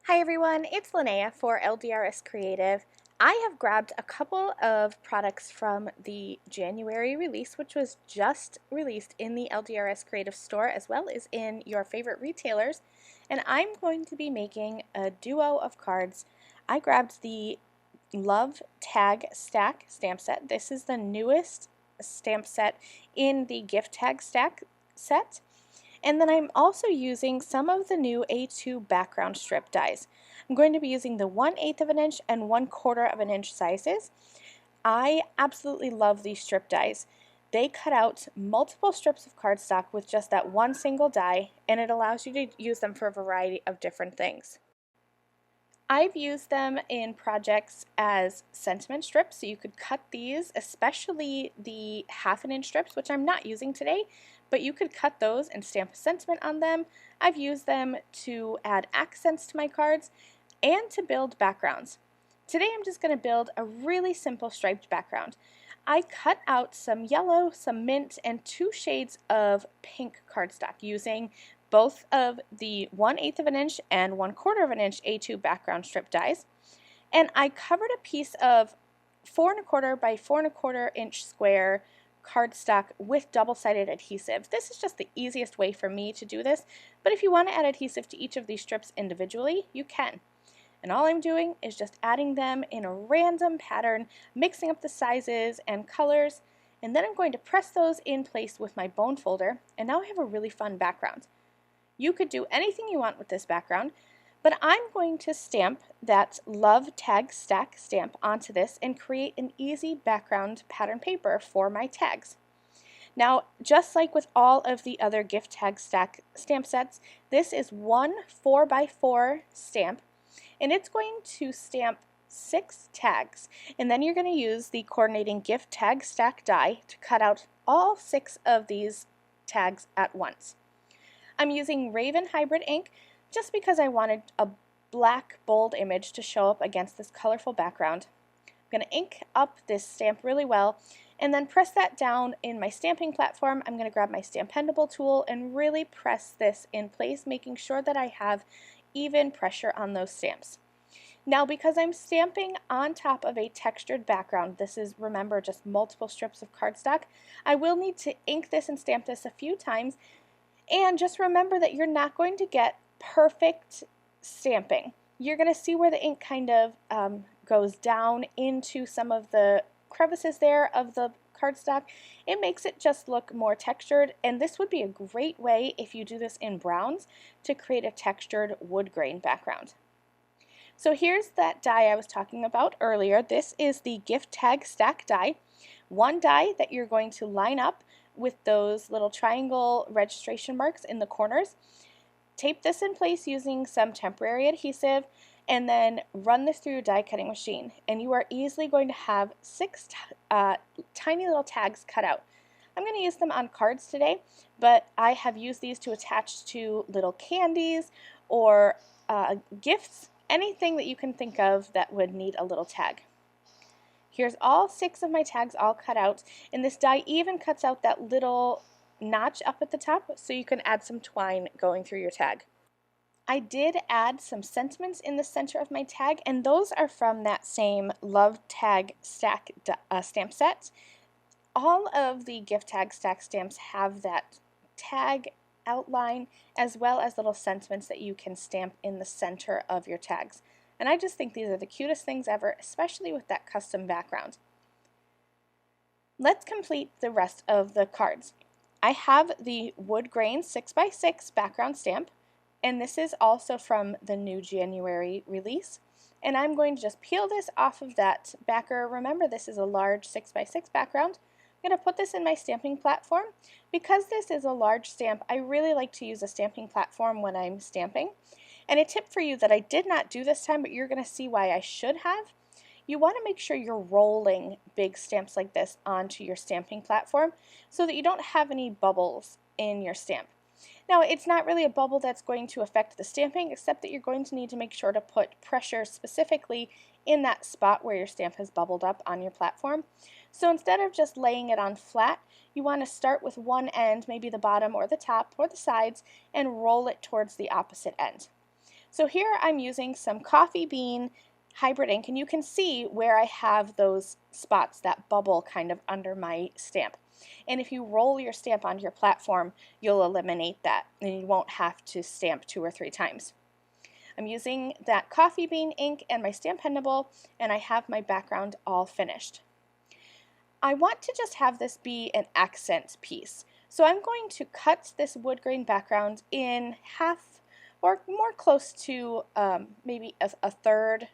Hi everyone, it's Linnea for LDRS Creative. I have grabbed a couple of products from the January release, which was just released in the LDRS Creative store as well as in your favorite retailers, and I'm going to be making a duo of cards. I grabbed the Love Tag Stack stamp set. This is the newest stamp set in the gift tag stack set. And then I'm also using some of the new A2 background strip dies. I'm going to be using the 1/8 of an inch and 1/4 of an inch sizes. I absolutely love these strip dies. They cut out multiple strips of cardstock with just that one single die, and it allows you to use them for a variety of different things. I've used them in projects as sentiment strips, so you could cut these, especially the 1/2 inch strips, which I'm not using today, but you could cut those and stamp a sentiment on them. I've used them to add accents to my cards and to build backgrounds. Today I'm just going to build a really simple striped background. I cut out some yellow, some mint, and 2 shades of pink cardstock using both of the 1/8 of an inch and 1/4 of an inch A2 background strip dies. And I covered a piece of 4¼ by 4¼ inch square cardstock with double-sided adhesive. This is just the easiest way for me to do this, but if you want to add adhesive to each of these strips individually, you can. And all I'm doing is just adding them in a random pattern, mixing up the sizes and colors, and then I'm going to press those in place with my bone folder, and now I have a really fun background. You could do anything you want with this background, but I'm going to stamp that Love Tag Stack stamp onto this and create an easy background pattern paper for my tags. Now, just like with all of the other gift tag stack stamp sets, this is one 4x4 stamp, and it's going to stamp 6 tags, and then you're going to use the coordinating gift tag stack die to cut out all 6 of these tags at once. I'm using Raven Hybrid ink just because I wanted a black bold image to show up against this colorful background. I'm going to ink up this stamp really well and then press that down in my stamping platform. I'm going to grab my Stampendable tool and really press this in place, making sure that I have even pressure on those stamps. Now, because I'm stamping on top of a textured background, this is, remember, just multiple strips of cardstock, I will need to ink this and stamp this a few times. And just remember that you're not going to get perfect stamping. You're going to see where the ink kind of goes down into some of the crevices there of the cardstock. It makes it just look more textured, and this would be a great way, if you do this in browns, to create a textured wood grain background. So here's that die I was talking about earlier. This is the gift tag stack die. One die that you're going to line up with those little triangle registration marks in the corners. Tape this in place using some temporary adhesive and then run this through your die cutting machine, and you are easily going to have 6 tiny little tags cut out. I'm going to use them on cards today, but I have used these to attach to little candies or gifts, anything that you can think of that would need a little tag. Here's all 6 of my tags all cut out, and this die even cuts out that little notch up at the top so you can add some twine going through your tag. I did add some sentiments in the center of my tag, and those are from that same Love Tag Stack stamp set. All of the gift tag stack stamps have that tag outline as well as little sentiments that you can stamp in the center of your tags. And I just think these are the cutest things ever, especially with that custom background. Let's complete the rest of the cards. I have the wood grain 6x6 background stamp, and this is also from the new January release. And I'm going to just peel this off of that backer. Remember, this is a large 6x6 background. I'm going to put this in my stamping platform. Because this is a large stamp, I really like to use a stamping platform when I'm stamping. And a tip for you that I did not do this time, but you're going to see why I should have, you want to make sure you're rolling big stamps like this onto your stamping platform so that you don't have any bubbles in your stamp. Now, it's not really a bubble that's going to affect the stamping, except that you're going to need to make sure to put pressure specifically in that spot where your stamp has bubbled up on your platform. So instead of just laying it on flat, you want to start with one end, maybe the bottom or the top or the sides, and roll it towards the opposite end. So here I'm using some coffee bean hybrid ink, and you can see where I have those spots, that bubble kind of under my stamp. And if you roll your stamp onto your platform, you'll eliminate that, and you won't have to stamp 2 or 3 times. I'm using that coffee bean ink and my stamp pen nibble, and I have my background all finished. I want to just have this be an accent piece. So I'm going to cut this wood grain background in half, or more close to maybe a third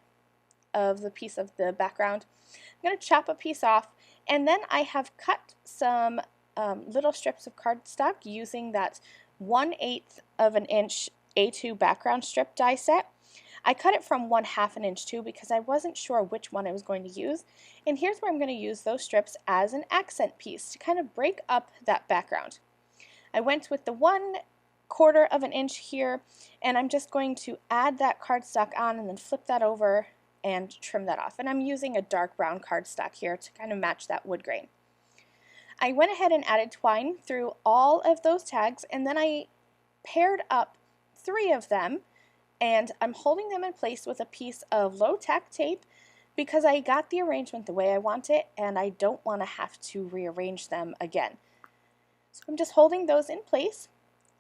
of the piece of the background. I'm going to chop a piece off, and then I have cut some little strips of cardstock using that 1/8 of an inch A2 background strip die set. I cut it from 1/2 an inch too because I wasn't sure which one I was going to use. And here's where I'm going to use those strips as an accent piece to kind of break up that background. I went with the 1/4 of an inch here, and I'm just going to add that cardstock on and then flip that over and trim that off. And I'm using a dark brown cardstock here to kind of match that wood grain. I went ahead and added twine through all of those tags, and then I paired up 3 of them, and I'm holding them in place with a piece of low tack tape because I got the arrangement the way I want it, and I don't want to have to rearrange them again. So I'm just holding those in place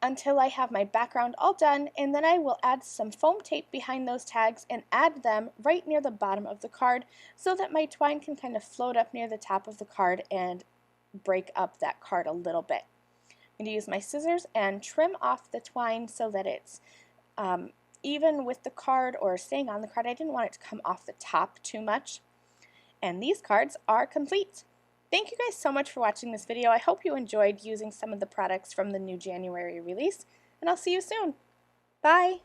until I have my background all done, and then I will add some foam tape behind those tags and add them right near the bottom of the card so that my twine can kind of float up near the top of the card and break up that card a little bit. I'm going to use my scissors and trim off the twine so that it's even with the card or staying on the card. I didn't want it to come off the top too much. And these cards are complete. Thank you guys so much for watching this video. I hope you enjoyed using some of the products from the new January release, and I'll see you soon. Bye!